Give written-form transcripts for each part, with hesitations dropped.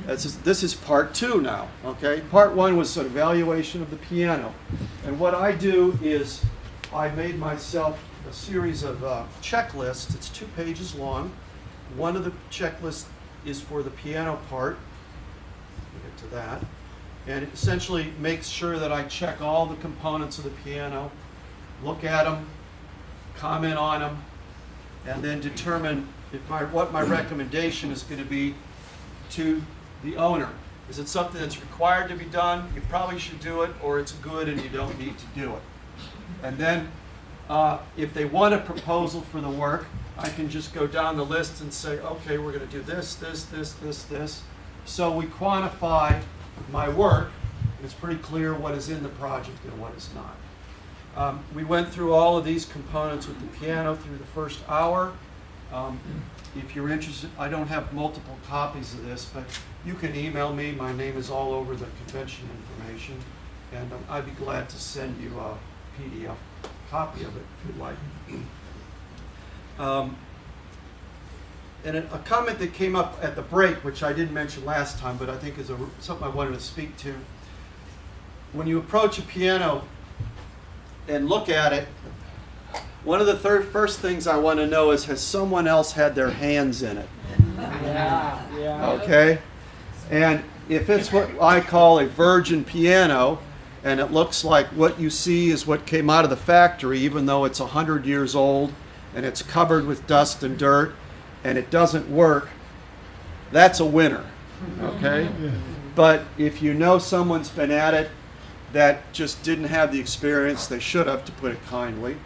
This is part 2 now, okay? Part 1 was an evaluation of the piano. And what I do is I made myself a series of checklists. It's 2 pages long. One of the checklists is for the piano part. We'll get to that. And it essentially makes sure that I check all the components of the piano, look at them, comment on them, and then determine what my recommendation is going to be to the owner. Is it something that's required to be done? You probably should do it, or it's good and you don't need to do it. And then if they want a proposal for the work, I can just go down the list and say, okay, we're going to do this, this, this, this, this. So we quantify my work. It's pretty clear what is in the project and what is not. We went through all of these components with the piano through the first hour. If you're interested, I don't have multiple copies of this, but you can email me. My name is all over the convention information, and I'd be glad to send you a PDF copy of it if you'd like. And a comment that came up at the break, which I didn't mention last time, but I think is something I wanted to speak to. When you approach a piano and look at it, one of the first things I want to know is, has someone else had their hands in it? Yeah. Okay? And if it's what I call a virgin piano, and it looks like what you see is what came out of the factory, even though it's 100 years old, and it's covered with dust and dirt, and it doesn't work, that's a winner, okay? But if you know someone's been at it that just didn't have the experience, they should have, to put it kindly,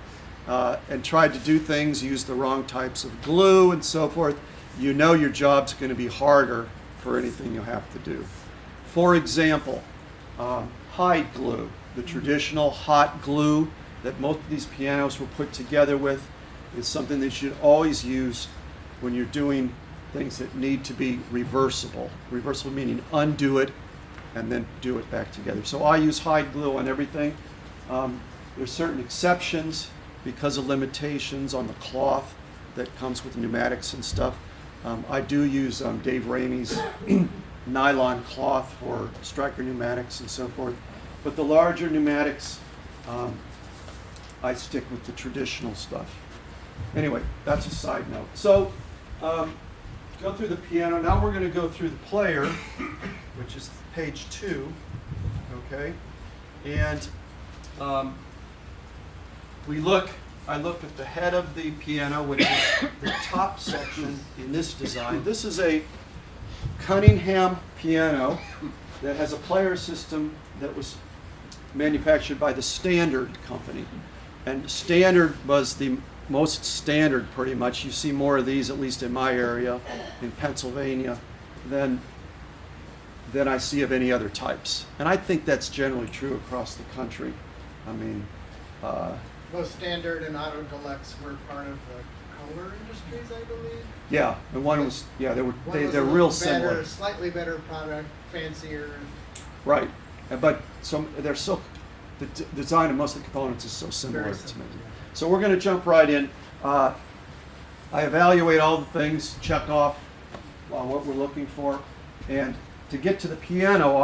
and tried to do things, use the wrong types of glue and so forth, you know your job's going to be harder for anything you have to do. For example, hide glue, the traditional hot glue that most of these pianos were put together with, is something that you should always use when you're doing things that need to be reversible. Reversible meaning undo it and then do it back together. So I use hide glue on everything. There's certain exceptions because of limitations on the cloth that comes with pneumatics and stuff. I do use Dave Ramey's nylon cloth for striker pneumatics and so forth. But the larger pneumatics, I stick with the traditional stuff. Anyway, that's a side note. So, go through the piano. Now we're going to go through the player, which is page 2. Okay, and I look at the head of the piano, which is the top section in this design. This is a Cunningham piano that has a player system that was manufactured by the Standard Company. And Standard was the most standard, pretty much. You see more of these, at least in my area, in Pennsylvania, than I see of any other types. And I think that's generally true across the country. I mean, both Standard and Auto Deluxe were part of the Kohler Industries, I believe. Yeah, and one was, yeah, they're real better, similar. Slightly better product, fancier. Right, but they're so, the design of most of the components is so similar to me. So we're going to jump right in. I evaluate all the things, check off what we're looking for, and to get to the piano,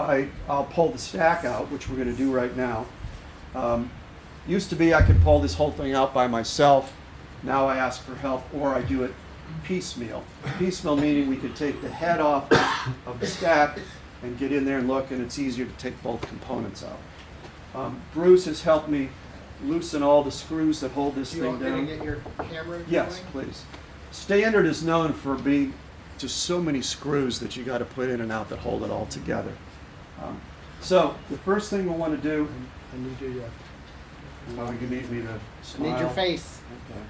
I'll pull the stack out, which we're going to do right now. Used to be I could pull this whole thing out by myself. Now I ask for help, or I do it piecemeal. Piecemeal meaning we could take the head off of the stack and get in there and look, and it's easier to take both components out. Bruce has helped me loosen all the screws that hold this thing down. Do you want me to get your camera going? Yes, please. Standard is known for being just so many screws that you got to put in and out that hold it all together. So the first thing we want to do. I need you. Oh, you need me to smile? I need your face. Okay.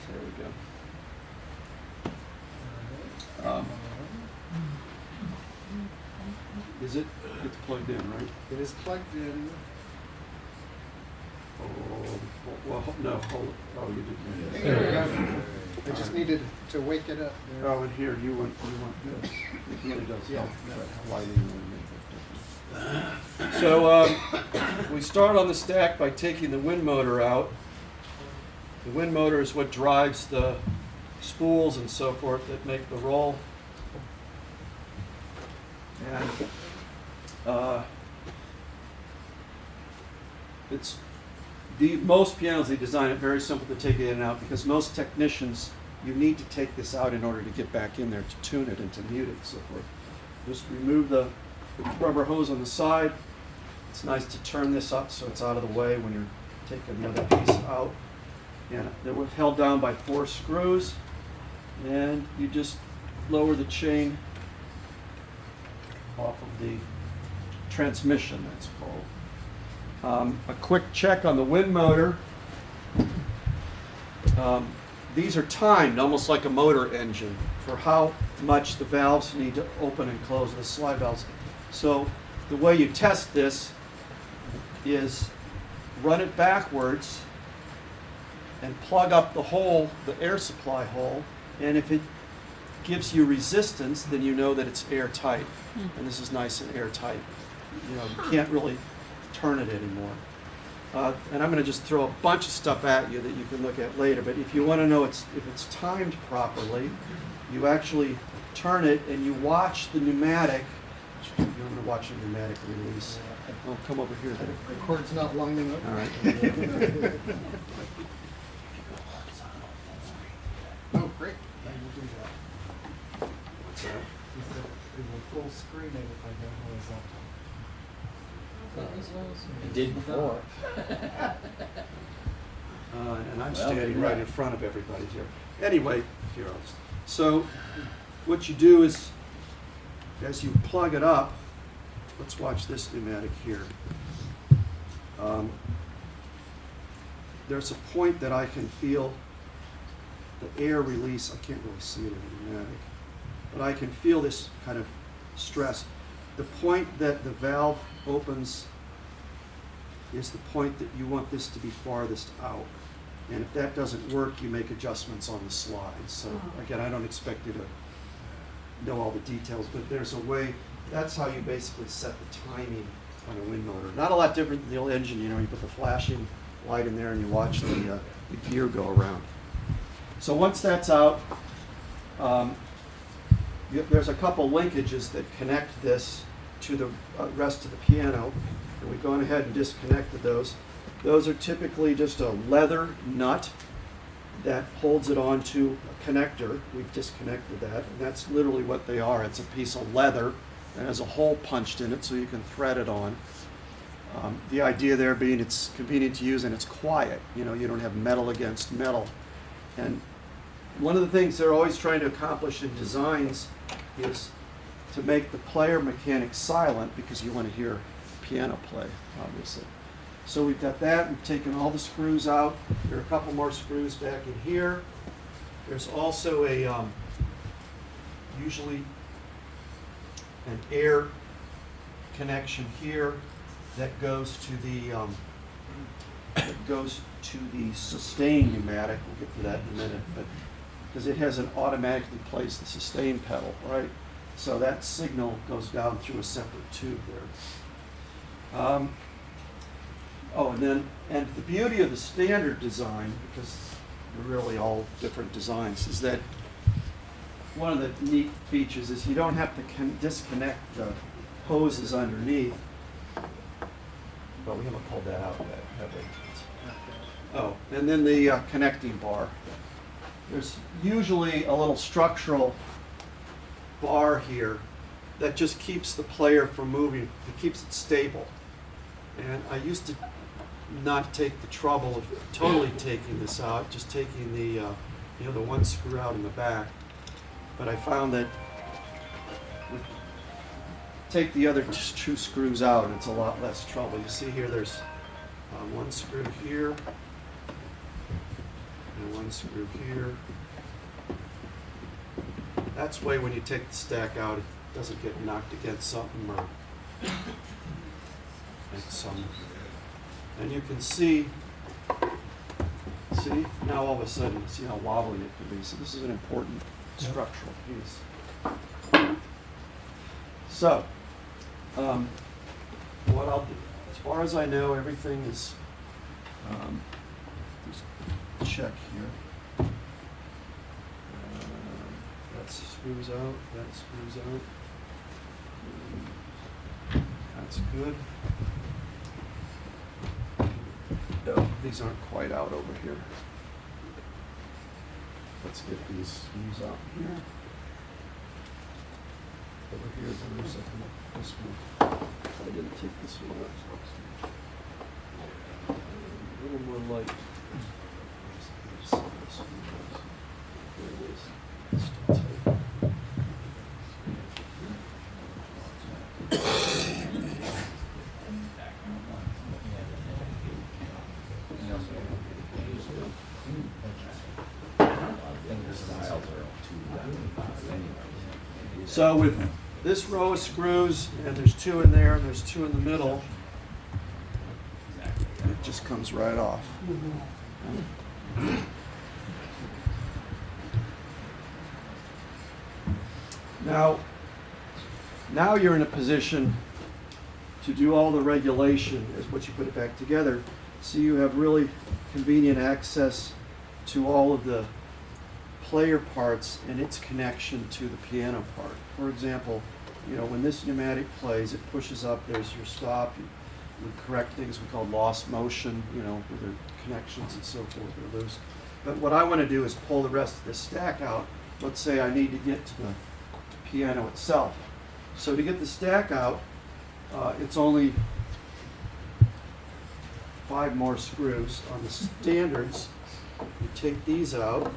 There we go. Is it? It's plugged in, right? It is plugged in. Oh, well, no, hold it. Oh, you didn't. There we go. I just needed to wake it up. There. Oh, and here, you want this. It really does help. Lighting really makes a difference. So we start on the stack by taking the wind motor out. The wind motor is what drives the spools and so forth that make the roll. And most pianos, they design it very simple to take it in and out, because most technicians, you need to take this out in order to get back in there to tune it and to mute it and so forth. Just remove the rubber hose on the side. It's nice to turn this up so it's out of the way when you're taking the other piece out. And it was held down by 4 screws, and you just lower the chain off of the transmission, that's called. A quick check on the wind motor. These are timed, almost like a motor engine, for how much the valves need to open and close, the slide valves. So the way you test this is run it backwards and plug up the hole, the air supply hole, and if it gives you resistance, then you know that it's airtight. And this is nice and airtight. You know, you can't really turn it anymore. And I'm going to just throw a bunch of stuff at you that you can look at later, but if you want to know if it's timed properly, you actually turn it and you watch the pneumatic. You're going to watch the pneumatic release. Oh, come over here. The cord's not long enough. All right. Oh, great. I will do that. What's that? He said it will full screen it if I go horizontal. It did before. And I'm Well, standing you're right right. in front of everybody here. Anyway, here. So what you do is, as you plug it up, let's watch this pneumatic here. There's a point that I can feel the air release. I can't really see it in the pneumatic, but I can feel this kind of stress. The point that the valve opens is the point that you want this to be farthest out. And if that doesn't work, you make adjustments on the slide. So again, I don't expect you to know all the details, but there's a way. That's how you basically set the timing on a wind motor. Not a lot different than the old engine. You know, you put the flashing light in there and you watch the gear go around. So once that's out, there's a couple linkages that connect this to the rest of the piano, and we've gone ahead and disconnected those. Those are typically just a leather nut that holds it onto a connector. We've disconnected that, and that's literally what they are. It's a piece of leather that has a hole punched in it so you can thread it on. The idea there being it's convenient to use and it's quiet. You know, you don't have metal against metal. And one of the things they're always trying to accomplish in designs is to make the player mechanic silent, because you want to hear piano play, obviously. So we've got that. We've taken all the screws out. There are a couple more screws back in here. There's also a usually an air connection here that goes to the sustain pneumatic. We'll get to that in a minute, but because it has an automatically placed sustain pedal, right? So that signal goes down through a separate tube there. And the beauty of the standard design, because they're really all different designs, is that one of the neat features is you don't have to disconnect the hoses underneath. But we haven't pulled that out yet, have we? Oh, and then the connecting bar. There's usually a little structural bar here that just keeps the player from moving. It keeps it stable. And I used to not take the trouble of totally taking this out, just taking the the one screw out in the back. But I found that take the other 2 screws out and it's a lot less trouble. You see here there's one screw here and one screw here. That's way when you take the stack out, it doesn't get knocked against something or make some. And you can see now all of a sudden, see how wobbly it can be. So this is an important structural piece. So, what I'll do, as far as I know, everything is, just check here. That screws out, that screws out. That's good. Oh, these aren't quite out over here. Let's get these screws out here. Over here, there's this one. I didn't take this one out. A little more light. There it is. It's still tight. So with this row of screws, and there's two in there, and there's two in the middle, it just comes right off. Now you're in a position to do all the regulation as what you put it back together, so you have really convenient access to all of the player parts and its connection to the piano part. For example, when this pneumatic plays, it pushes up, there's your stop, you correct things we call lost motion, where the connections and so forth are loose. But what I want to do is pull the rest of this stack out. Let's say I need to get to the piano itself. So to get the stack out, it's only 5 more screws. On the standards, you take these out.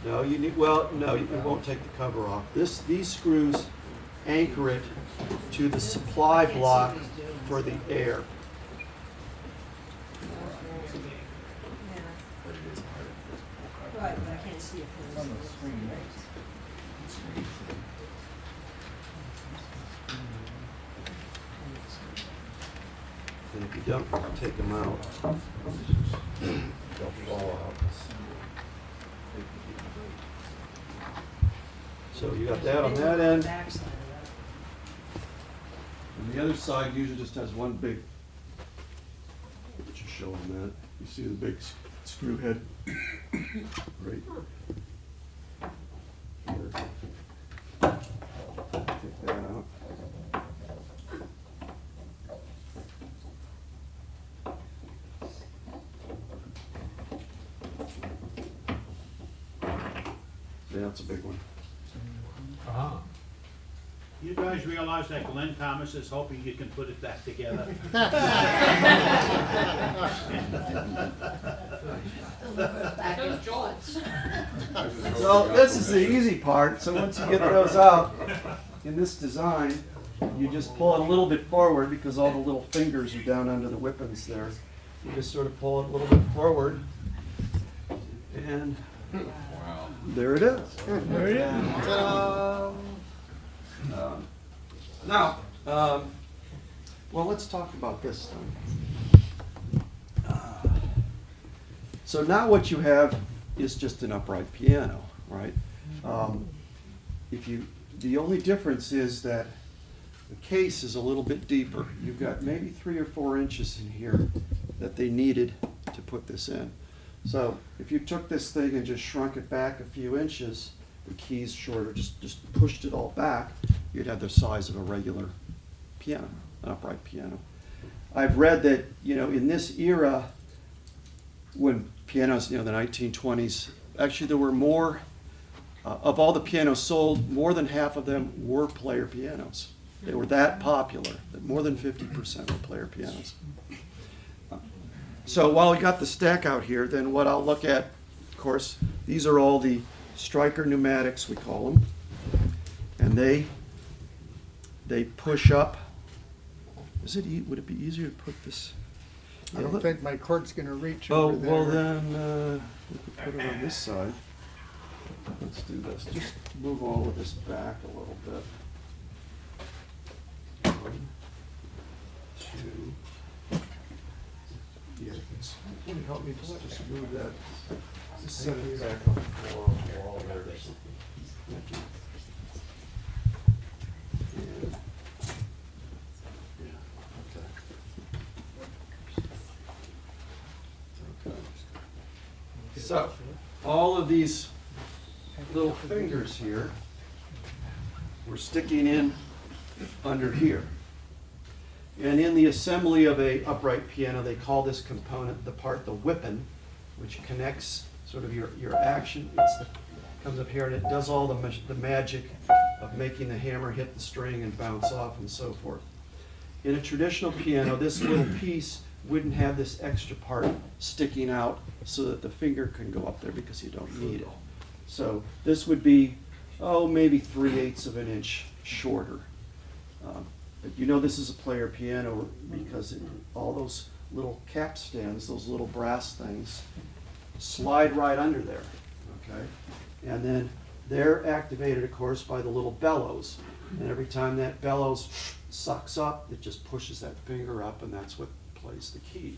No, you need. Well, no, you won't take the cover off. These screws anchor it to the supply block for the air. Right, but I can't see it from the screen. And if you don't take them out, they'll fall out. So you got that on that end. And the other side usually just has one big, just show them that. You see the big screw head right here. Take that out. Yeah, that's a big one. You guys realize that Glenn Thomas is hoping you can put it back together? So this is the easy part. So once you get those out in this design, you just pull it a little bit forward because all the little fingers are down under the whippings there. You just sort of pull it a little bit forward, and there it is. There it is. Now, well, let's talk about this then. So now what you have is just an upright piano, right? The only difference is that the case is a little bit deeper. You've got maybe 3 or 4 inches in here that they needed to put this in. So if you took this thing and just shrunk it back a few inches, the keys shorter, just pushed it all back, you'd have the size of a regular piano, an upright piano. I've read that, in this era, when pianos, the 1920s, actually there were more, of all the pianos sold, more than half of them were player pianos. They were that popular, that more than 50% were player pianos. So while we got the stack out here, then what I'll look at, of course, these are all the striker pneumatics, we call them, and they push up. Would it be easier to put this? I don't think my cord's gonna reach Oh, over there. well then, we could put it on this side. Let's do this. Just move all of this back a little bit. 1, 2. Yeah, can you help me just move that? Just set it back on the floor, on the wall there or something. Thank you. And, yeah, okay. So, all of these little fingers here we're sticking in under here. And in the assembly of a upright piano, they call this component the whippen, which connects sort of your action. Comes up here and it does all the magic of making the hammer hit the string and bounce off and so forth. In a traditional piano, this little piece wouldn't have this extra part sticking out so that the finger can go up there because you don't need it. So this would be, maybe 3/8 of an inch shorter. But you know this is a player piano because all those little capstans, those little brass things, slide right under there, okay? And then they're activated, of course, by the little bellows. And every time that bellows sucks up, it just pushes that finger up, and that's what plays the key.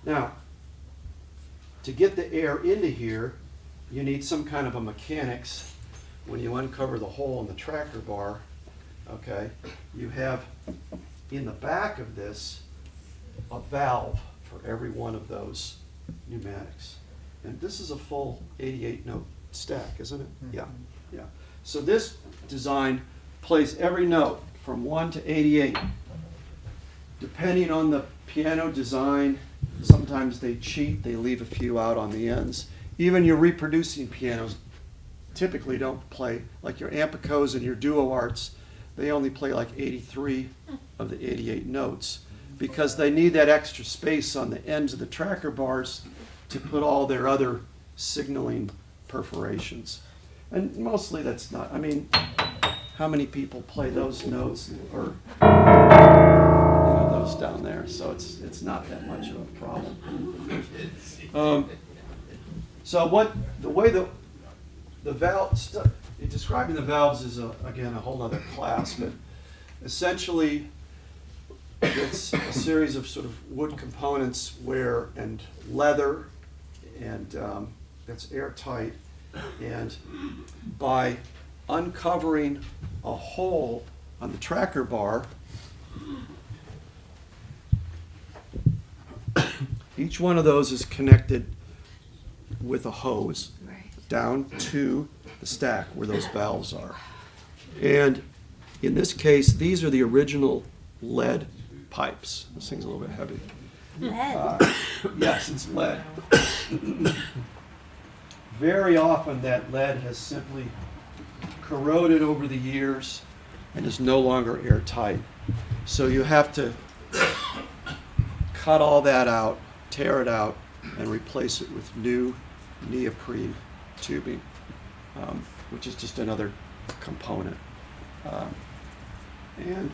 Now, to get the air into here, you need some kind of a mechanics. When you uncover the hole in the tracker bar, okay, you have in the back of this a valve for every one of those pneumatics. And this is a full 88 note stack, isn't it? Yeah, yeah. So this design plays every note from 1 to 88. Depending on the piano design, sometimes they cheat, they leave a few out on the ends. Even your reproducing pianos typically don't play, like your AMICAs and your Duo Arts, they only play like 83 of the 88 notes because they need that extra space on the ends of the tracker bars to put all their other signaling perforations. And mostly that's not, I mean, how many people play those notes or those down there? So it's not that much of a problem. So the way the valve, describing the valves is again a whole other class, but essentially it's a series of sort of wood components and leather and that's airtight, and by uncovering a hole on the tracker bar, each one of those is connected with a hose down to the stack where those valves are. And in this case, these are the original lead pipes. This thing's a little bit heavy. Lead. Yes, it's lead. Very often that lead has simply corroded over the years and is no longer airtight. So you have to cut all that out, tear it out, and replace it with new neoprene tubing, which is just another component. And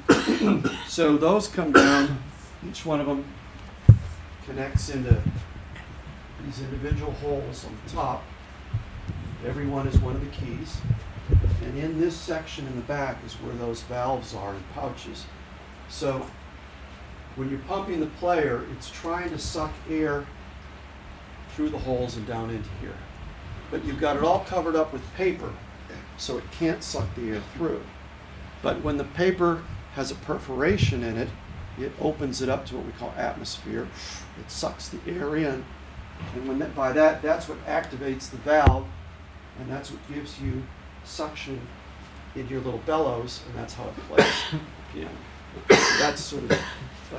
so those come down, each one of them connects into these individual holes on the top. Every one is one of the keys. And in this section in the back is where those valves are in pouches. So when you're pumping the player, it's trying to suck air through the holes and down into here. But you've got it all covered up with paper, so it can't suck the air through. But when the paper has a perforation in it, it opens it up to what we call atmosphere. It sucks the air in, and that's what activates the valve, and that's what gives you suction in your little bellows, and that's how it plays the piano. That's sort of,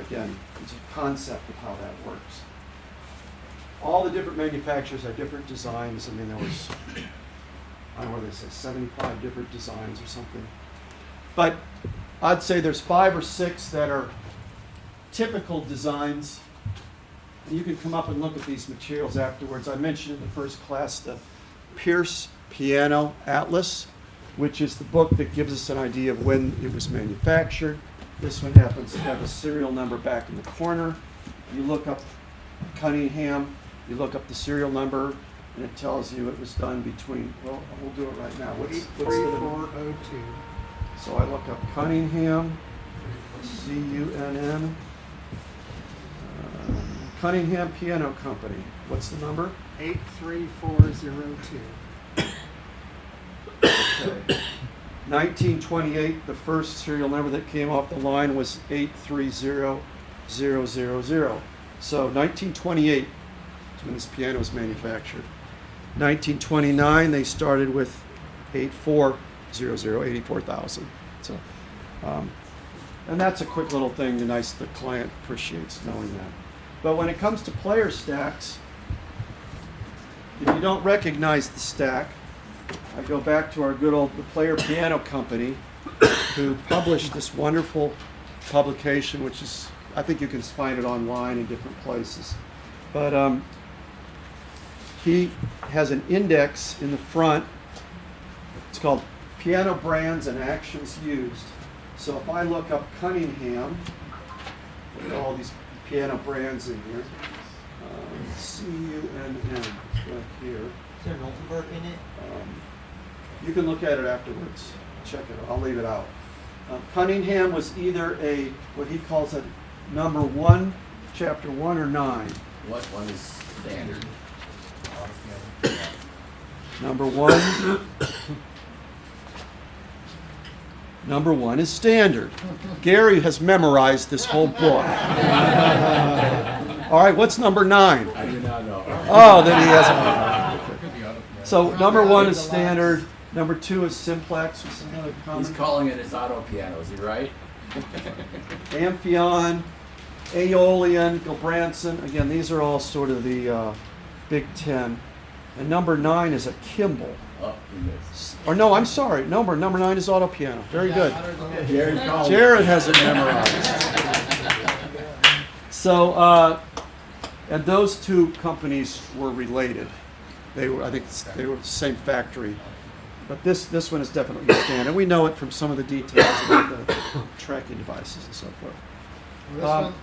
again, it's a concept of how that works. All the different manufacturers have different designs. I mean, there was, I don't know what they say, 75 different designs or something. But I'd say there's 5 or 6 that are typical designs. And you can come up and look at these materials afterwards. I mentioned in the first class the Pierce Piano Atlas, which is the book that gives us an idea of when it was manufactured. This one happens to have a serial number back in the corner. You look up Cunningham, you look up the serial number, and it tells you it was done between, well, we'll do it right now. What's the number? 8402. So I look up Cunningham, C-U-N-N, Cunningham Piano Company. What's the number? 83402. Okay. 1928, the first serial number that came off the line was 830000. So 1928 is when this piano was manufactured. 1929, they started with 84 $84,000. So, and that's a quick little thing. Nice, the client appreciates knowing that. But when it comes to player stacks, if you don't recognize the stack, I go back to our good old the Player Piano Company, who published this wonderful publication, which is, I think you can find it online in different places. But he has an index in the front. It's called Piano Brands and Actions Used. So if I look up Cunningham, look at all these piano brands in here. C-U-N-N, right here. Is there Miltenberg in it? You can look at it afterwards. Check it out. I'll leave it out. Cunningham was either what he calls a number 1, chapter 1 or 9. What one is standard? Number 1. Number 1 is standard. Gary has memorized this whole book. All right, what's number 9? I do not know. Oh, then he hasn't. So number 1 is standard. Number 2 is simplex. What's another common? He's calling it his auto piano, is he right? Amphion, Aeolian, Gilbranson. Again, these are all sort of the Big Ten. And number 9 is a Kimball. Oh, he missed. Or no, I'm sorry. Number 9 is auto piano. Very good. Jared called it. Jared has it memorized. So, and those two companies were related. They were, I think, they were the same factory. But this one is definitely standard. We know it from some of the details about the tracking devices and so forth.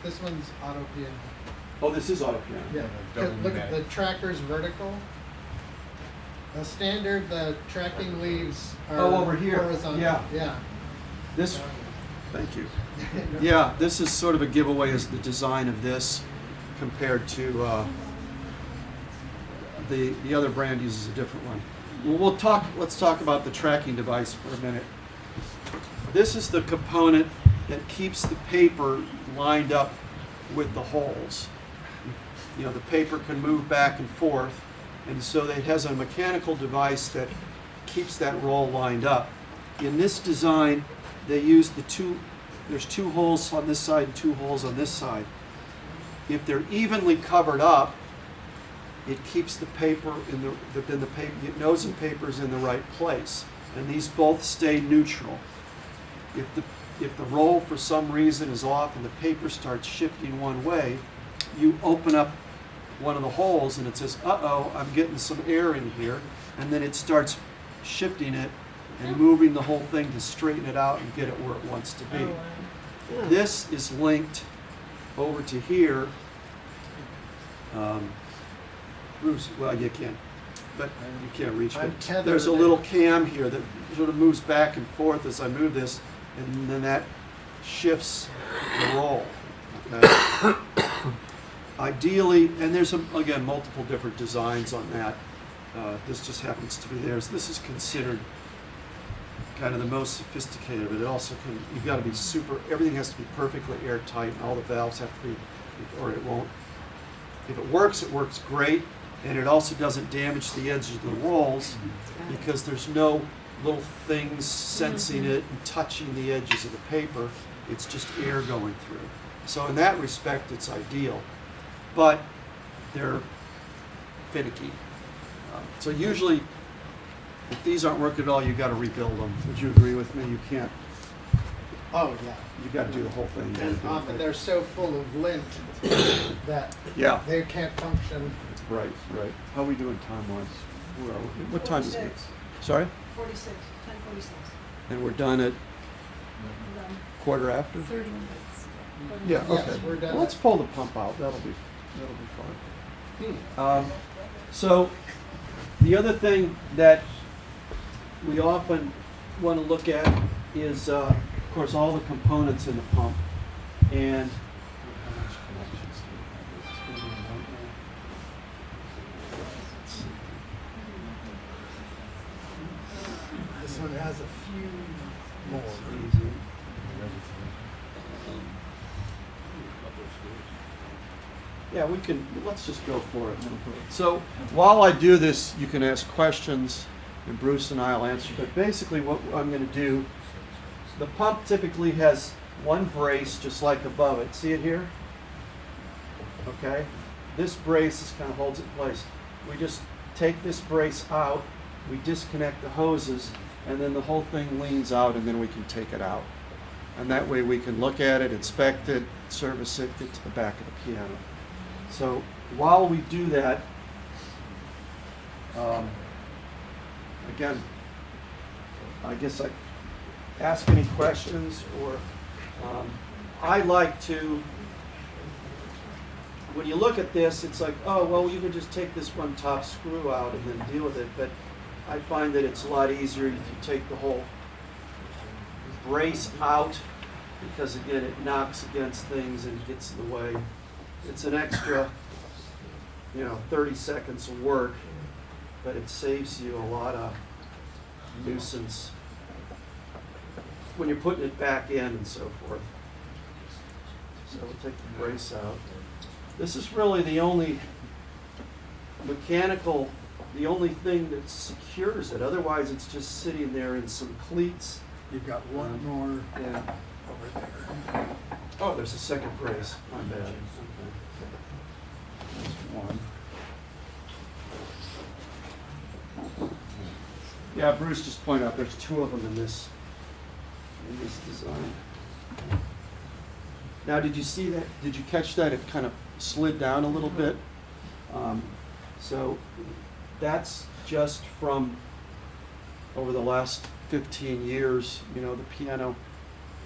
This one's auto piano. Oh, this is auto piano. Yeah. Look at the tracker's vertical. The standard, the tracking leaves are over here. horizontal. Yeah. Yeah. This, thank you. Yeah, this is sort of a giveaway as the design of this compared to the other brand uses a different one. Well, let's talk about the tracking device for a minute. This is the component that keeps the paper lined up with the holes. You know, the paper can move back and forth, and so it has a mechanical device that keeps that roll lined up. In this design, they use there's 2 holes on this side and 2 holes on this side. If they're evenly covered up, it keeps the paper then the paper, nose and paper is in the right place, and these both stay neutral. If the roll for some reason is off and the paper starts shifting one way, you open up one of the holes and it says, uh-oh, I'm getting some air in here, and then it starts shifting it and moving the whole thing to straighten it out and get it where it wants to be. This is linked over to here. Bruce, well, you can, but you can't reach it. There's a little cam here that sort of moves back and forth as I move this, and then that shifts the roll. Okay? Ideally, and there's, again, multiple different designs on that. This just happens to be theirs. This is considered kind of the most sophisticated, but it also can, you've got to be everything has to be perfectly airtight, and all the valves have to be, or it won't. If it works great, and it also doesn't damage the edges of the rolls because there's no little things sensing it and touching the edges of the paper. It's just air going through. So in that respect, it's ideal. But they're finicky. So usually, if these aren't working at all, you've got to rebuild them. Would you agree with me? You can't. Oh yeah. You've got to do the whole thing. And often they're so full of lint that they can't function. Right. How are we doing time-wise? Where are we? What time is it? 46. Sorry? 46, 10:46. And we're done at We're done. quarter after? 30 minutes. Yeah, Yes, okay. we're done. Well, let's pull the pump out. That'll be fun. So the other thing that we often want to look at is, of course, all the components in the pump. And how much connections do we have? This one has a few more. Easy. Yeah, let's just go for it. So while I do this, you can ask questions. and Bruce and I will answer. But basically what I'm going to do, the pump typically has one brace just like above it. See it here? Okay? This brace just kind of holds it in place. We just take this brace out, we disconnect the hoses, and then the whole thing leans out, and then we can take it out. And that way we can look at it, inspect it, service it, get to the back of the piano. So while we do that, again, I guess I ask any questions, or I like to, when you look at this, it's like, oh, well, you can just take this one top screw out and then deal with it. But I find that it's a lot easier if you take the whole brace out, because again, it knocks against things and gets in the way. It's an extra, 30 seconds of work, but it saves you a lot of nuisance when you're putting it back in and so forth. So we'll take the brace out. This is really the only mechanical, the only thing that secures it. Otherwise, it's just sitting there in some cleats. You've got one more Yeah. over there. Oh, there's a second brace. My bad. Okay. There's one. Yeah, Bruce just pointed out there's two of them in this design. Now, did you see that? Did you catch that? It kind of slid down a little bit. So that's just from over the last 15 years, the piano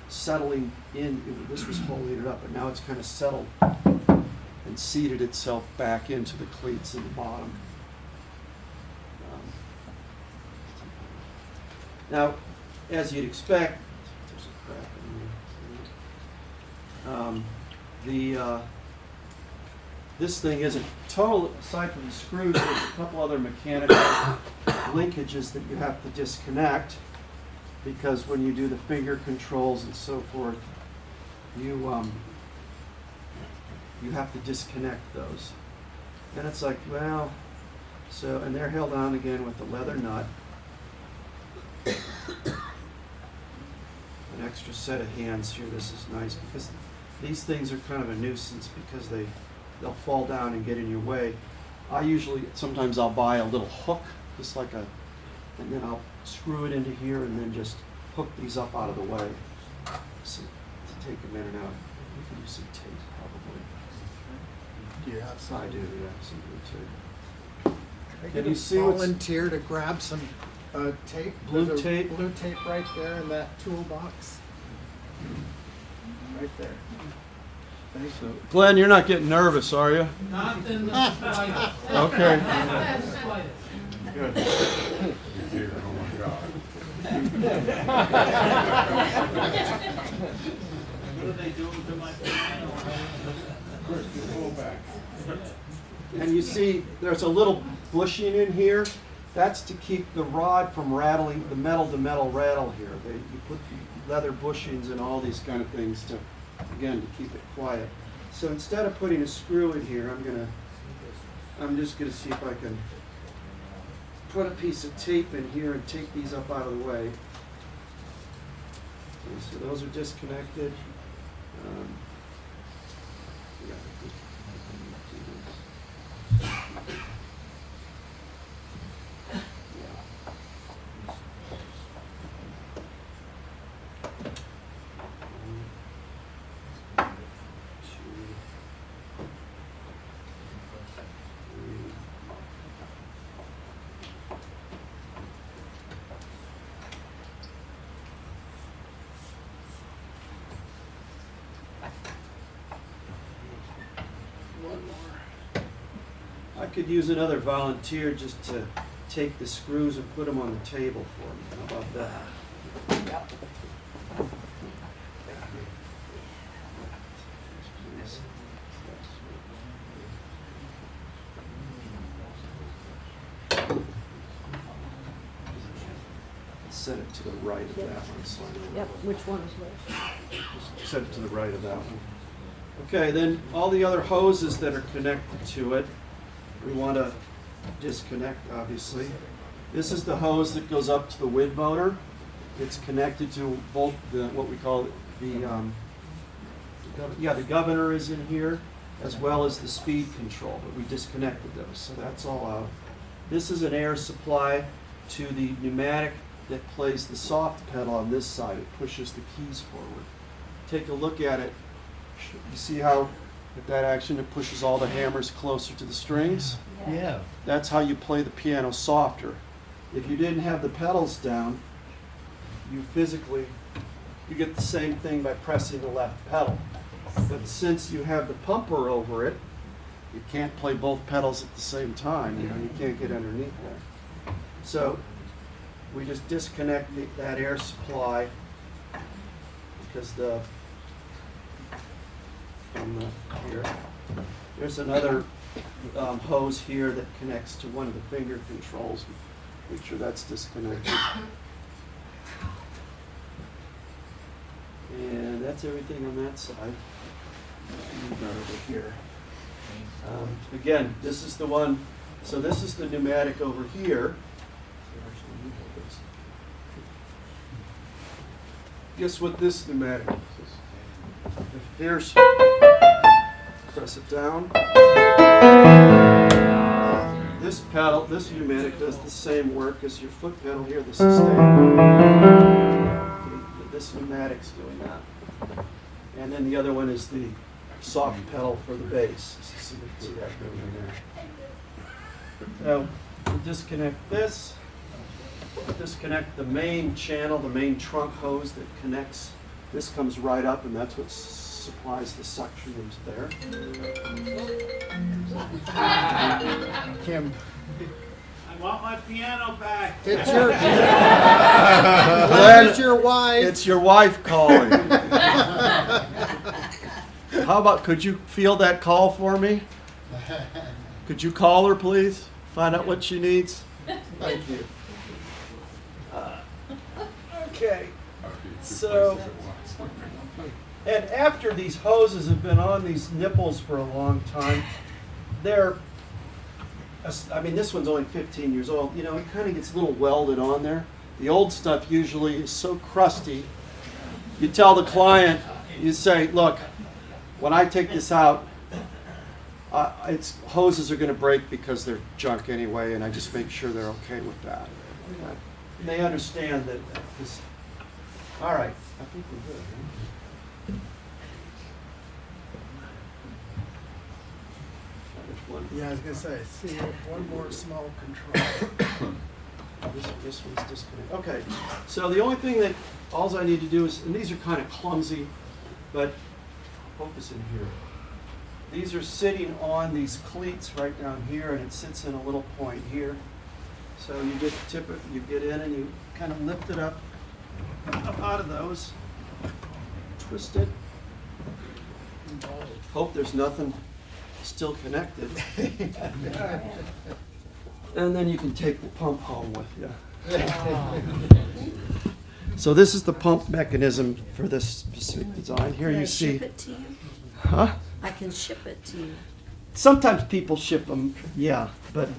settling in. This was holding it up, but now it's kind of settled and seated itself back into the cleats in the bottom. Now, as you'd expect, there's a crack in there. This thing isn't total, aside from the screws, there's a couple other mechanical linkages that you have to disconnect, because when you do the finger controls and so forth, you have to disconnect those. And it's like, well, and they're held on again with the leather nut. An extra set of hands here. This is nice because these things are kind of a nuisance because they'll fall down and get in your way. Sometimes I'll buy a little hook, just like and then I'll screw it into here and then just hook these up out of the way. So, to take them in and out. You can use some tape probably. Do you have some? I do, yeah, some good tape. Can you see volunteer to grab some tape? Blue There's a tape? Blue tape right there in that toolbox. Right there. Thank you. Glenn, you're not getting nervous, are you? Not in the slightest. Okay. Not in the slightest. Good. Oh my God. What are they doing to my piano? And you see, there's a little bushing in here. That's to keep the rod from rattling, the metal-to-metal rattle here. You put leather bushings and all these kind of things to keep it quiet. So instead of putting a screw in here, I'm just gonna see if I can put a piece of tape in here and take these up out of the way. Okay, so those are disconnected. I could use another volunteer just to take the screws and put them on the table for me. How about that? Set it to the right of that one. So Yep, which one is which? just set it to the right of that one. Okay, then all the other hoses that are connected to it, we want to disconnect, obviously. This is the hose that goes up to the wind motor. It's connected to both the, what we call the governor is in here, as well as the speed control, but we disconnected those, so that's all out. This is an air supply to the pneumatic that plays the soft pedal on this side. It pushes the keys forward. Take a look at it. You see how with that action it pushes all the hammers closer to the strings? Yeah. That's how you play the piano softer. If you didn't have the pedals down, you get the same thing by pressing the left pedal. But since you have the pumper over it, you can't play both pedals at the same time. You can't get underneath there. So we just disconnect that air supply because here. There's another hose here that connects to one of the finger controls. Make sure that's disconnected. And that's everything on that side. Move that over here. Again, this is the one, so this is the pneumatic over here. Guess what this pneumatic is? Here's, press it down. This pedal, this pneumatic does the same work as your foot pedal here, the sustain. This pneumatic's doing that. And then the other one is the soft pedal for the bass. So you can see that going in there. So we disconnect this. Disconnect the main channel, the main trunk hose that connects. This comes right up, and that's what supplies the suction into there. Kim, I want my piano back. it's your, Glenn, it's your wife. It's your wife calling. How about, could you field that call for me? Could you call her, please? Find out what she needs? Thank you. Okay. So, and after these hoses have been on these nipples for a long time, this one's only 15 years old. It kind of gets a little welded on there. The old stuff usually is so crusty. You tell the client, you say, look, when I take this out, hoses are going to break because they're junk anyway, and I just make sure they're okay with that. And they understand that this. All right, I think we're good. Right? Which one? Yeah, I was gonna say, see, one more small control. This one's disconnected. Okay, so the only thing that all I need to do is, and these are kind of clumsy, but focus in here. These are sitting on these cleats right down here, and it sits in a little point here. So you just tip it, you get in, and you kind of lift it up out of those, twist it. Hope there's nothing still connected. And then you can take the pump home with you. So this is the pump mechanism for this specific design. Here Can I you see. ship it to you? Huh? I can ship it to you. Sometimes people ship them, yeah, but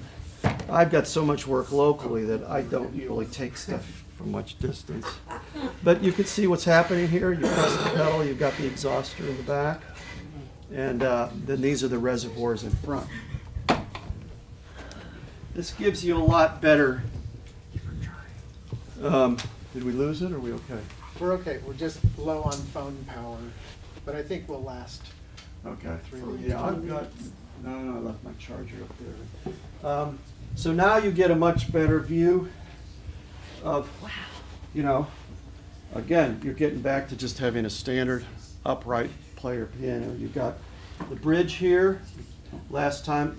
I've got so much work locally that I don't really take stuff from much distance. But you can see what's happening here. You press the pedal, you've got the exhauster in the back, and then these are the reservoirs in front. This gives you a lot better. Did we lose it, or are we okay? We're okay, we're just low on phone power, but I think we'll last. Okay. 3 weeks. Yeah, I've got, no, I left my charger up there. So now you get a much better view of, again, you're getting back to just having a standard upright player piano. You've got the bridge here. Last time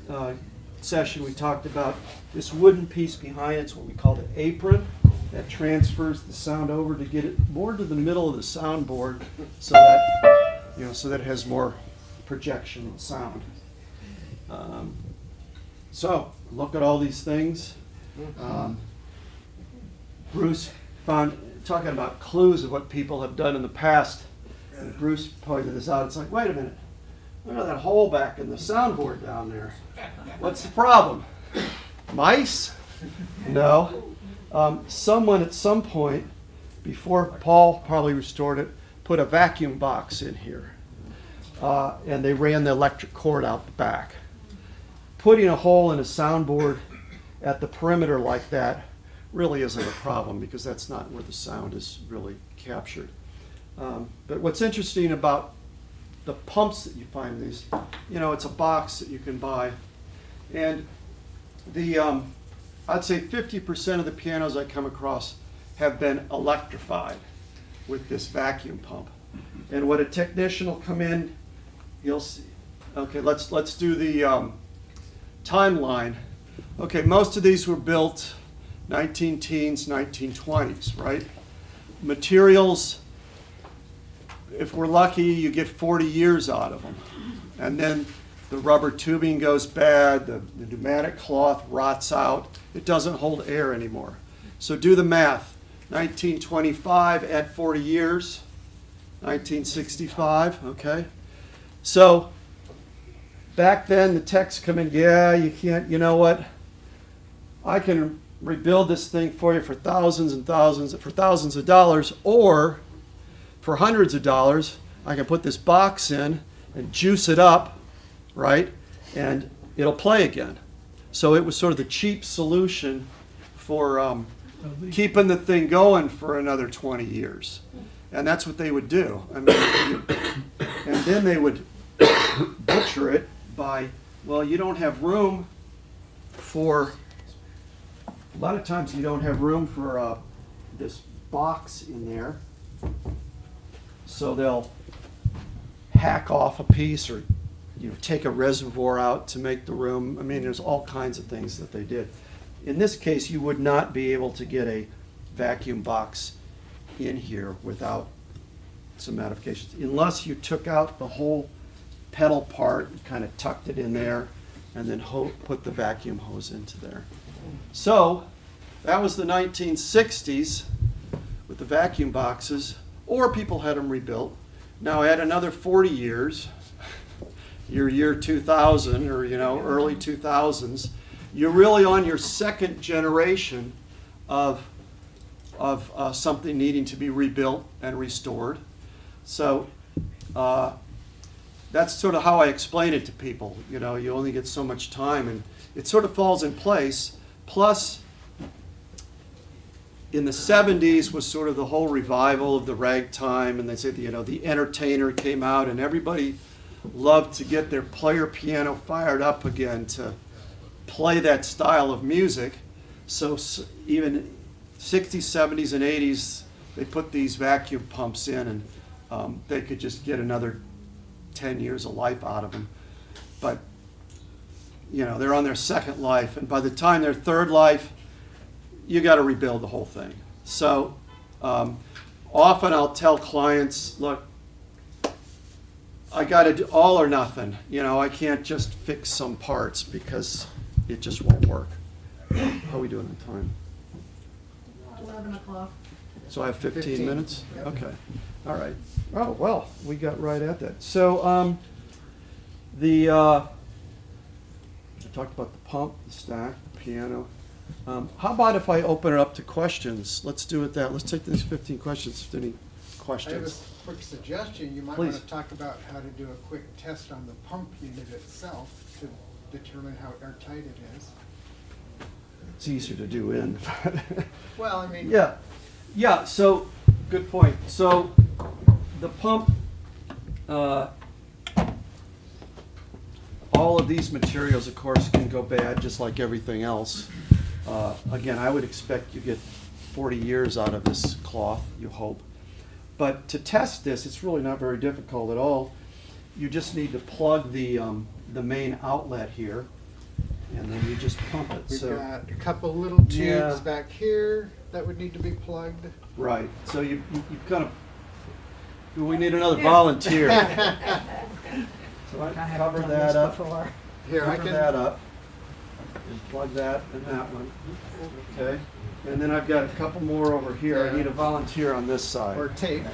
session we talked about this wooden piece behind it's what we call the apron that transfers the sound over to get it more to the middle of the soundboard so that it has more projection and sound. So look at all these things. Bruce found, talking about clues of what people have done in the past, and Bruce pointed this out. It's like, wait a minute, look at that hole back in the soundboard down there. What's the problem? Mice? No. Someone at some point, before Paul probably restored it, put a vacuum box in here. And they ran the electric cord out the back. Putting a hole in a soundboard at the perimeter like that really isn't a problem because that's not where the sound is really captured. But what's interesting about the pumps that you find in these, it's a box that you can buy. And the I'd say 50% of the pianos I come across have been electrified with this vacuum pump. And when a technician will come in, you'll see. Okay, let's do the timeline. Okay, most of these were built 19 teens, 1920s, right? Materials, if we're lucky, you get 40 years out of them. And then the rubber tubing goes bad, the pneumatic cloth rots out, it doesn't hold air anymore. So do the math. 1925 at 40 years, 1965, okay? So back then the techs come in, yeah, you can't, you know what? I can rebuild this thing for you for thousands and thousands, for thousands of dollars, or for hundreds of dollars, I can put this box in and juice it up, right? And it'll play again. So it was sort of the cheap solution for keeping the thing going for another 20 years. And that's what they would do. I mean, and then they would butcher it by, well, you don't have room for, a lot of times you don't have room for this box in there. So they'll hack off a piece or take a reservoir out to make the room. I mean, there's all kinds of things that they did. In this case, you would not be able to get a vacuum box in here without some modifications, unless you took out the whole pedal part and kind of tucked it in there and then put the vacuum hose into there. So that was the 1960s with the vacuum boxes, or people had them rebuilt. Now add another 40 years, your year 2000 or early 2000s, you're really on your second generation of something needing to be rebuilt and restored. So that's sort of how I explain it to people. You only get so much time, and it sort of falls in place. Plus, in the 70s was sort of the whole revival of the ragtime, and they say the entertainer came out, and everybody loved to get their player piano fired up again to play that style of music. So even 60s, 70s, and 80s, they put these vacuum pumps in, and they could just get another 10 years of life out of them. But they're on their second life, and by the time their third life, you got to rebuild the whole thing. So often I'll tell clients, look, I got to do all or nothing. I can't just fix some parts because it just won't work. How are we doing on time? 11 o'clock. So I have 15 15. minutes? Yep. Okay. All right. Oh, well, we got right at that. So I talked about the pump, the stack, the piano. How about if I open it up to questions? Let's do it that. Let's take these 15 questions. If there are any I have a questions. quick suggestion. You might Please. want to talk about how to do a quick test on the pump unit itself to determine how airtight it is. It's easier to do in. Well, I mean, Yeah, so, good point. So, the pump, all of these materials, of course, can go bad, just like everything else. Again, I would expect you get 40 years out of this cloth, you hope. But to test this, it's really not very difficult at all. You just need to plug the main outlet here, and then you just pump it. we've So, got a couple little tubes Yeah. back here that would need to be plugged. right. So you kind of. We need another volunteer. So I cover that up. Here, I Cover can. that up. And plug that and that one. Okay. And then I've got a couple more over here. I need a volunteer on this side. Or tape.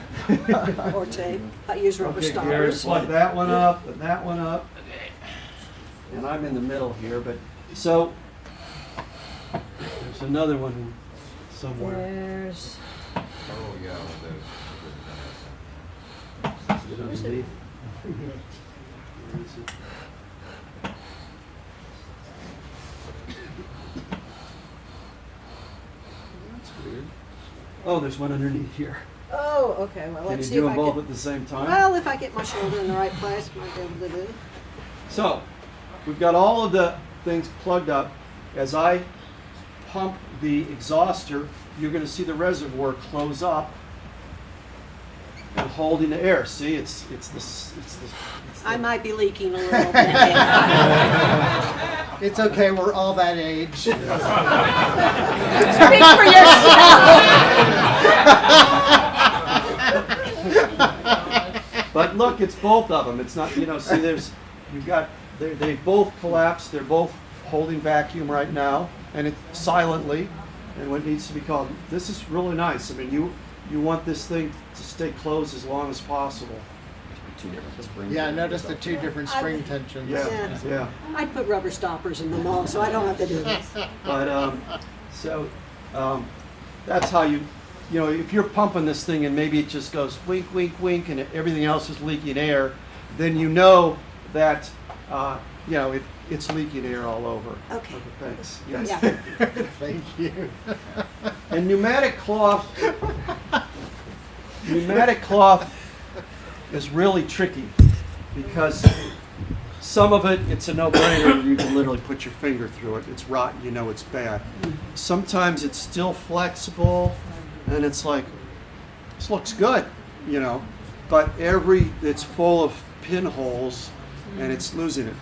Or tape. I use rubber Okay, Gary, stoppers. plug that one up and that one up. And I'm in the middle here, but so There's another one somewhere. There's, Oh, yeah, Is it underneath? Where is it? That's weird. Oh, there's one underneath here. oh, okay, well, Can you let's see do if I them both can. at the same time? Well, if I get my shoulder in the right place, might be able to do. So, we've got all of the things plugged up. As I pump the exhauster, you're going to see the reservoir close up and holding the air. See, it's the I might be leaking a little bit. It's okay, we're all that age. Speak for yourself. But look, it's both of them. It's not, see, they both collapsed. They're both holding vacuum right now, and it's silently, and what needs to be called. This is really nice. I mean, you want this thing to stay closed as long as possible. Yeah, I noticed the 2 different spring tensions. Yeah. I'd put rubber stoppers in them all, so I don't have to do this. But that's how if you're pumping this thing and maybe it just goes wink, wink, wink, and everything else is leaking air, then you know that it's leaking air all over. Okay. Thanks. Yes. Yeah. Thank you. And pneumatic cloth is really tricky because some of it's a no-brainer. You can literally put your finger through it. It's rotten, it's bad. Sometimes it's still flexible, and it's like, this looks good, but it's full of pinholes, and it's losing it.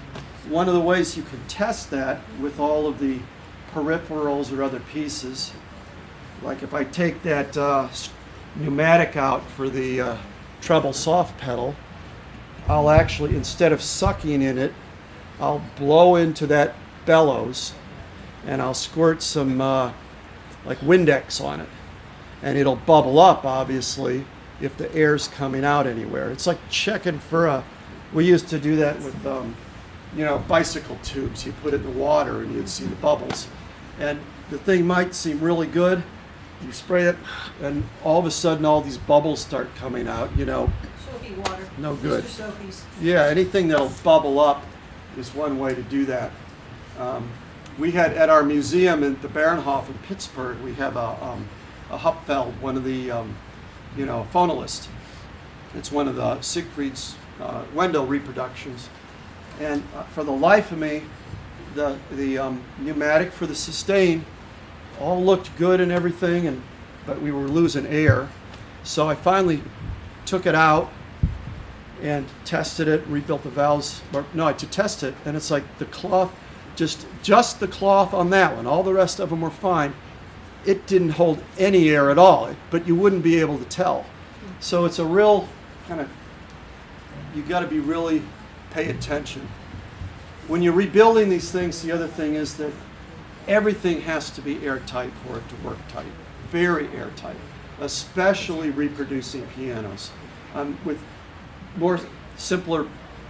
One of the ways you can test that with all of the peripherals or other pieces, like if I take that pneumatic out for the treble soft pedal, I'll actually, instead of sucking in it, I'll blow into that bellows and I'll squirt some like Windex on it, and it'll bubble up, obviously, if the air's coming out anywhere. It's like checking for we used to do that with bicycle tubes. You put it in the water and you'd see the bubbles, and the thing might seem really good. You spray it, and all of a sudden, all these bubbles start coming out. Soapy water. No good. Mr. Soapy's. Yeah, anything that'll bubble up is one way to do that. We had at our museum in the Baronhof in Pittsburgh, we have a Hupfeld, one of the phonalist. It's one of the Siegfried's Wendell reproductions, and for the life of me, the pneumatic for the sustain all looked good and everything, but we were losing air. So I finally took it out and tested it, rebuilt the valves. To test it, and it's like the cloth, just the cloth on that one. All the rest of them were fine. It didn't hold any air at all, but you wouldn't be able to tell. So it's a real kind of, you got to be really pay attention. When you're rebuilding these things, the other thing is that everything has to be airtight for it to work tight, very airtight, especially reproducing pianos. With more simpler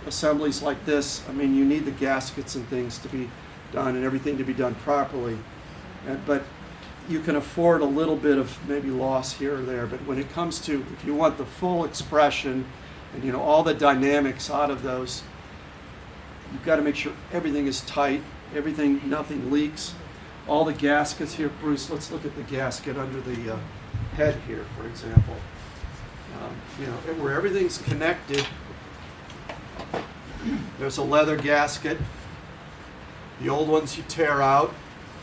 assemblies like this, I mean, you need the gaskets and things to be done and everything to be done properly. But you can afford a little bit of maybe loss here or there. But when it comes to, if you want the full expression and all the dynamics out of those, you've got to make sure everything is tight, nothing leaks. All the gaskets here, Bruce, let's look at the gasket under the head here, for example. Where everything's connected, there's a leather gasket. The old ones you tear out.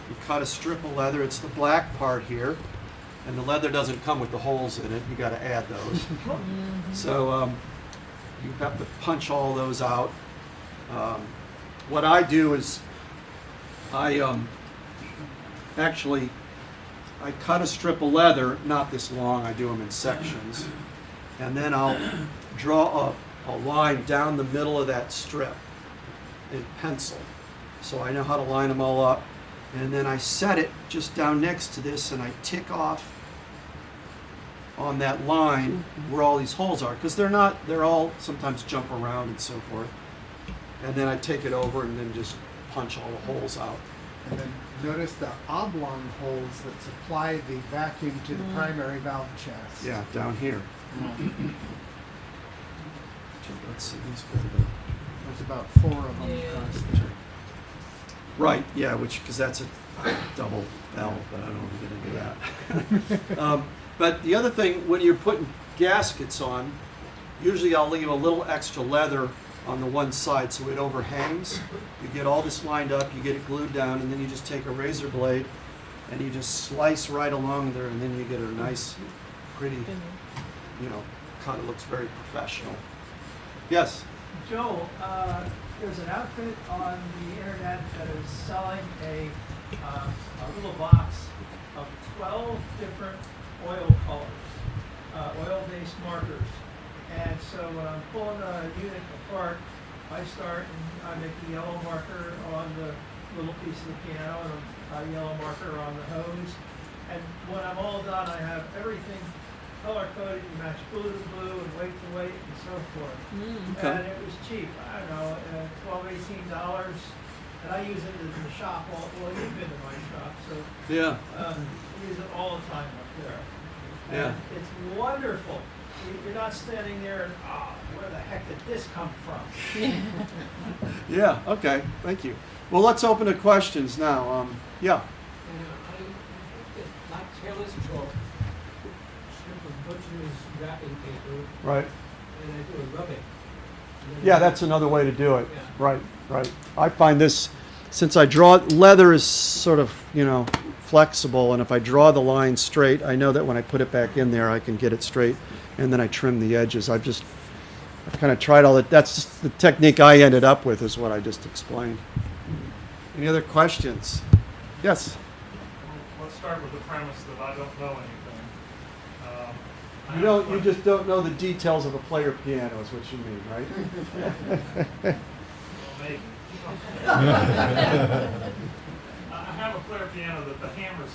You cut a strip of leather. It's the black part here. And the leather doesn't come with the holes in it. You got to add those. So you have to punch all those out. What I do is I cut a strip of leather, not this long, I do them in sections, and then I'll draw a line down the middle of that strip in pencil. So I know how to line them all up, and then I set it just down next to this, and I tick off on that line where all these holes are, because they're all sometimes jump around and so forth. And then I take it over and then just punch all the holes out. And then notice the oblong holes that supply the vacuum to the primary valve chest. Yeah, down here. Let's see, these go to There's about 4 of them across there. right, yeah, because that's a double valve, but I don't want to get into that. But the other thing, when you're putting gaskets on, usually I'll leave a little extra leather on the one side so it overhangs. You get all this lined up, you get it glued down, and then you just take a razor blade and you just slice right along there, and then you get a nice, pretty, cut. It looks very professional. Yes? Joel, there's an outfit on the internet that is selling a little box of 12 different oil colors, oil-based markers. And so when I'm pulling a unit apart, I start and I make the yellow marker on the little piece of the piano and a yellow marker on the hose. And when I'm all done, I have everything color-coded to match blue to blue and weight to weight and so forth. Okay. And it was cheap. I don't know, $12, $18. And I use it in the shop. Well, you've been to my shop, so Yeah. I use it all the time up there. Yeah. And it's wonderful. You're not standing there and, where the heck did this come from? Yeah, okay, thank you. Well, let's open to questions now. Yeah. Not careless chalk, strip of butcher's wrapping paper, Right. and I do a rubbing. Yeah, that's another way to do it. Yeah. Right, right. I find this, since I draw, leather is sort of, flexible, and if I draw the line straight, I know that when I put it back in there, I can get it straight, and then I trim the edges. I've kind of tried all that. That's just the technique I ended up with, is what I just explained. Any other questions? Yes? Let's start with the premise that I don't know anything. You just don't know the details of a player piano, is what you mean, right? Well, maybe. I have a player piano that the hammers,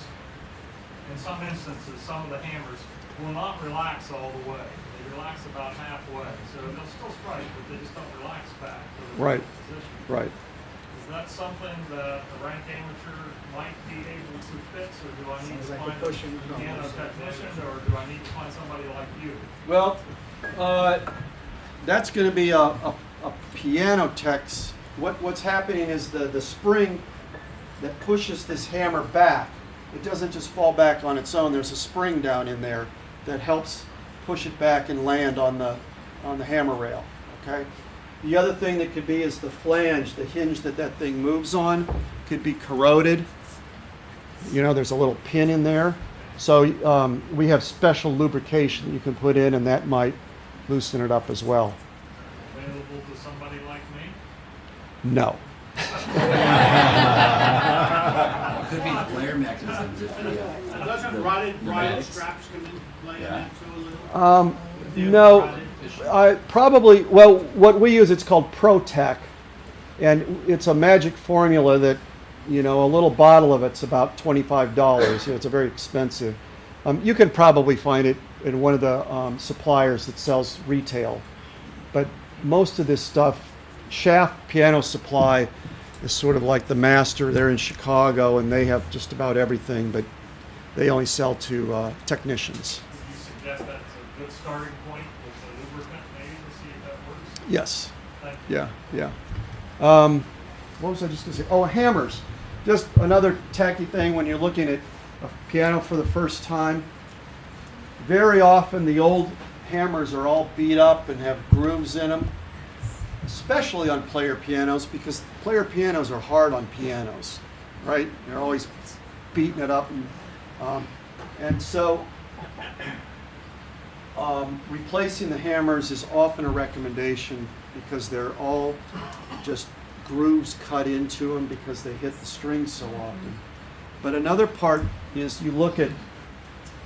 in some instances, some of the hammers will not relax all the way. They relax about halfway, so they'll still strike, but they just don't relax back to the Right. position. Right. Is that something that a rank amateur might be able to fix, or do I need Sounds to like a find pushing a piano drum. technician, or do I need to find somebody like you? Well, that's going to be a piano tech's. What's happening is the spring that pushes this hammer back, it doesn't just fall back on its own. There's a spring down in there that helps push it back and land on the hammer rail. Okay. The other thing that could be is the flange, the hinge that thing moves on, could be corroded. There's a little pin in there. So we have special lubrication that you can put in, and that might loosen it up as well. Available to somebody like me? No. Could be the player mechanisms if you. Doesn't rotted straps come in play in that too a little? No. Probably, well, what we use, it's called ProTech, and it's a magic formula that, a little bottle of it's about $25. It's a very expensive. You can probably find it in one of the suppliers that sells retail, but most of this stuff, Shaft Piano Supply is sort of like the master. They're in Chicago, and they have just about everything, but they only sell to technicians. Would you suggest that's a good starting point with the lubricant maybe to see if that works? Yes. Thank you. Yeah. What was I just going to say? Oh, hammers. Just another tacky thing when you're looking at a piano for the first time. Very often the old hammers are all beat up and have grooves in them, especially on player pianos, because player pianos are hard on pianos, right? They're always beating it up. And so replacing the hammers is often a recommendation because they're all just grooves cut into them because they hit the strings so often. But another part is you look at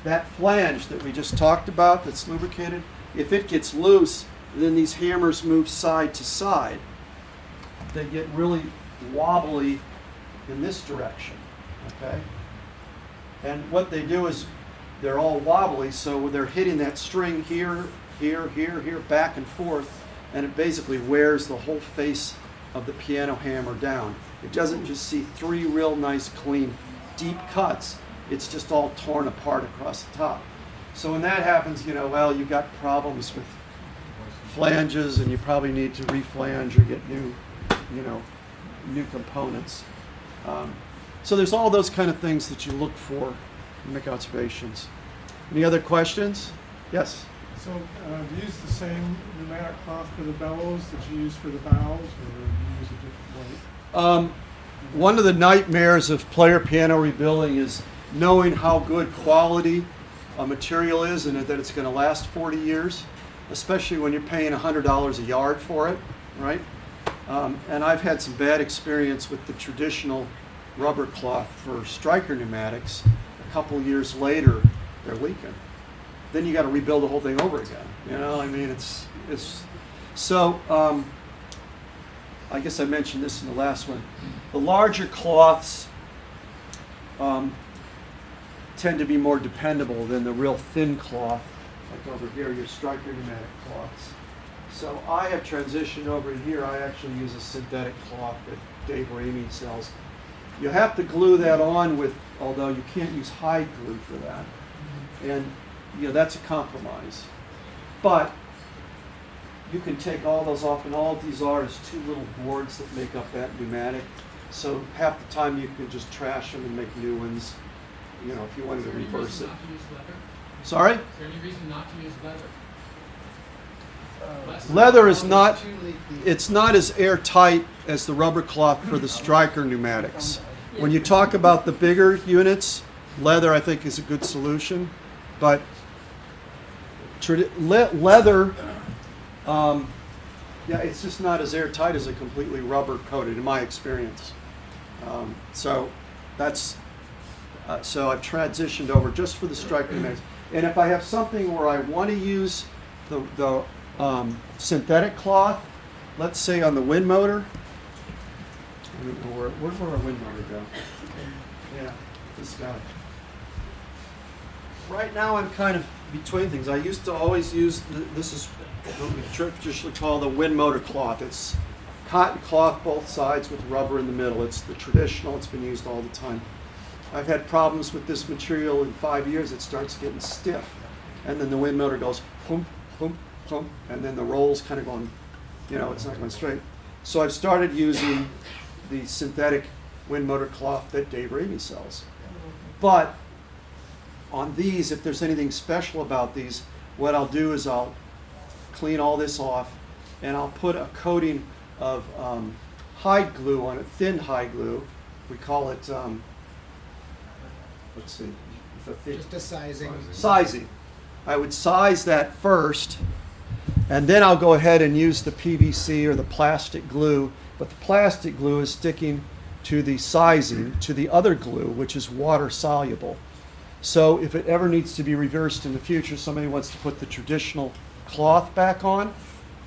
that flange that we just talked about that's lubricated. If it gets loose, then these hammers move side to side. They get really wobbly in this direction, okay? And what they do is they're all wobbly, so they're hitting that string here, here, here, here, back and forth, and it basically wears the whole face of the piano hammer down. it doesn't just see 3 real nice, clean, deep cuts. It's just all torn apart across the top. So when that happens, well, you've got problems with flanges, and you probably need to reflange or get new, new components. So there's all those kind of things that you look for and make observations. Any other questions? Yes? So, do you use the same pneumatic cloth for the bellows that you use for the valves, or do you use a different weight? One of the nightmares of player piano rebuilding is knowing how good quality a material is and that it's going to last 40 years, especially when you're paying $100 a yard for it, right? And I've had some bad experience with the traditional rubber cloth for striker pneumatics. A couple years later, they're leaking. Then you got to rebuild the whole thing over again. It's so. I guess I mentioned this in the last one. The larger cloths tend to be more dependable than the real thin cloth, like over here, your striker pneumatic cloths. So I have transitioned over here. I actually use a synthetic cloth that Dave Ramey sells. You have to glue that on with, although you can't use hide glue for that. And that's a compromise. But you can take all those off, and all these are is 2 little boards that make up that pneumatic. So half the time you can just trash them and make new ones, if you wanted to reverse it. Not to use leather? Sorry? Is there any reason not to use leather? Leather is not, it's not as airtight as the rubber cloth for the striker pneumatics. When you talk about the bigger units, leather I think is a good solution, but leather, it's just not as airtight as a completely rubber coated, in my experience. So I've transitioned over just for the striker pneumatics. And if I have something where I want to use the synthetic cloth, let's say on the wind motor. I don't know where'd our wind motor go? Yeah, this guy. Right now I'm kind of between things. I used to always use, this is what we traditionally call the wind motor cloth. It's cotton cloth both sides with rubber in the middle. It's the traditional, it's been used all the time. I've had problems with this material in 5 years. It starts getting stiff. And then the wind motor goes plump, plump, plump, and then the roll's kind of going, it's not going straight. So I've started using the synthetic wind motor cloth that Dave Ramey sells. But on these, if there's anything special about these, what I'll do is I'll clean all this off, and I'll put a coating of hide glue on it, thin hide glue. We call it, let's see, Just a sizing. sizing. I would size that first, and then I'll go ahead and use the PVC or the plastic glue, but the plastic glue is sticking to the sizing, to the other glue, which is water soluble. So if it ever needs to be reversed in the future, somebody wants to put the traditional cloth back on,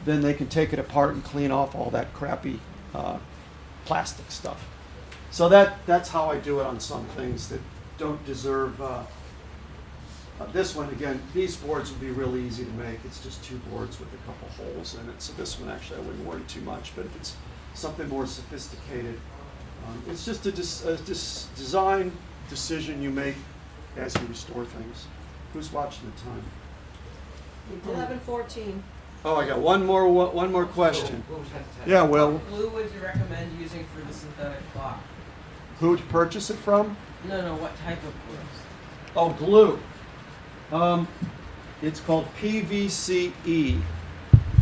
then they can take it apart and clean off all that crappy plastic stuff. So that's how I do it on some things that don't deserve. This one, again, these boards would be really easy to make. It's just 2 boards with a couple holes in it. So this one, actually, I wouldn't worry too much. But if it's something more sophisticated, it's just a design decision you make as you restore things. Who's watching the time? 11:14. Oh, I got one more question. Yeah, well, What glue would you recommend using for the synthetic cloth? who to purchase it from? No, what type of glue? Oh, glue. It's called PVCE.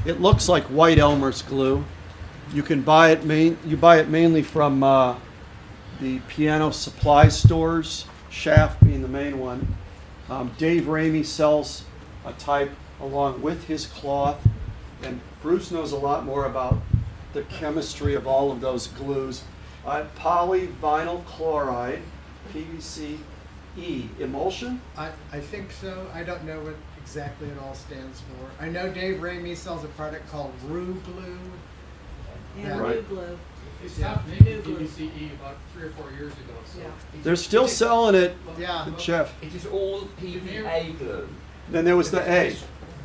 It looks like White Elmer's glue. You can buy it mainly from the piano supply stores, Shaft being the main one. Dave Ramey sells a type along with his cloth, and Bruce knows a lot more about the chemistry of all of those glues. Polyvinyl chloride, PVCE, emulsion? I think so. I don't know what exactly it all stands for. I know Dave Ramey sells a product called Rue Glue. Yeah, Right. new glue. They stopped New making glue. PVCE about 3 or 4 years ago, so. Yeah. They're still selling it, Yeah. Jeff. It is all PVA glue. Then there was the A.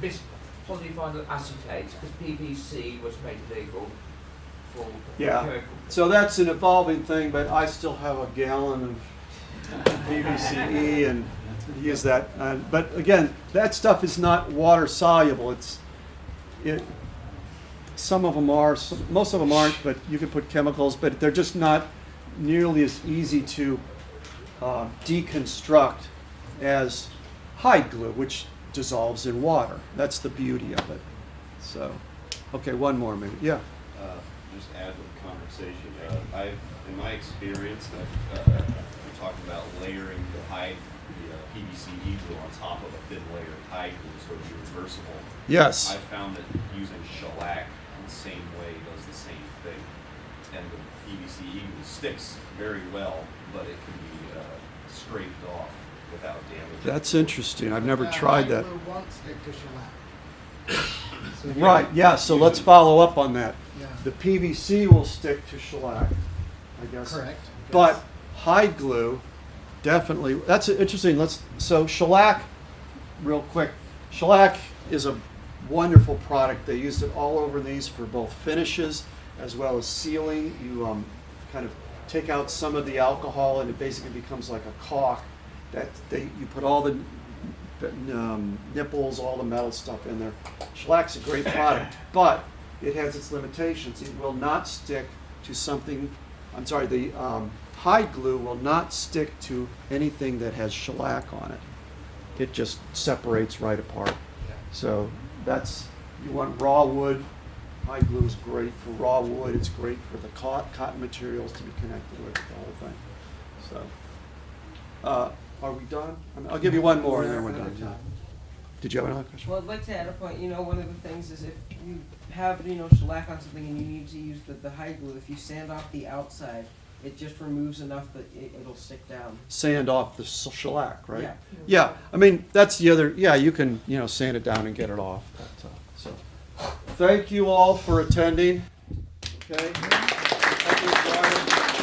This polyvinyl acetate, because PVC was made illegal Yeah. So that's an evolving thing, but I still have a gallon of PVCE and use that. But again, that stuff is not water soluble. Some of them are, most of them aren't, but you can put chemicals, but they're just not nearly as easy to deconstruct as hide glue, which dissolves in water. That's the beauty of it. So, okay, one more maybe. Yeah. Just add to the conversation. In my experience, we're talking about layering the PVC glue on top of a thin layer of hide glue, sort of reversible. Yes. I found that using shellac in the same way does the same thing, and the PVC glue sticks very well, but it can be scraped off without damage. That's interesting. I've never tried that. Hide glue won't stick to shellac. So if you- Right, yeah, so let's follow up on that. Yeah. The PVC will stick to shellac, I guess. Correct. But hide glue, definitely, that's interesting. So shellac, real quick, shellac is a wonderful product. They used it all over these for both finishes as well as sealing. You kind of take out some of the alcohol and it basically becomes like a caulk. You put all the nipples, all the metal stuff in there. Shellac's a great product, but it has its limitations. It will not stick to something, the hide glue will not stick to anything that has shellac on it. It just separates right apart. So you want raw wood, hide glue is great for raw wood, it's great for the cotton materials to be connected with, the whole thing. So, are we done? I'll give you one more and then we're done. Yeah. Did you have another question? Well, I'd like to add a point. One of the things is if you have, shellac on something and you need to use the hide glue, if you sand off the outside, it just removes enough that it'll stick down. Sand off the shellac, right? Yeah. Yeah, I mean, that's the other, you can, sand it down and get it off. But, so, thank you all for attending. Okay? Thank you, Brian.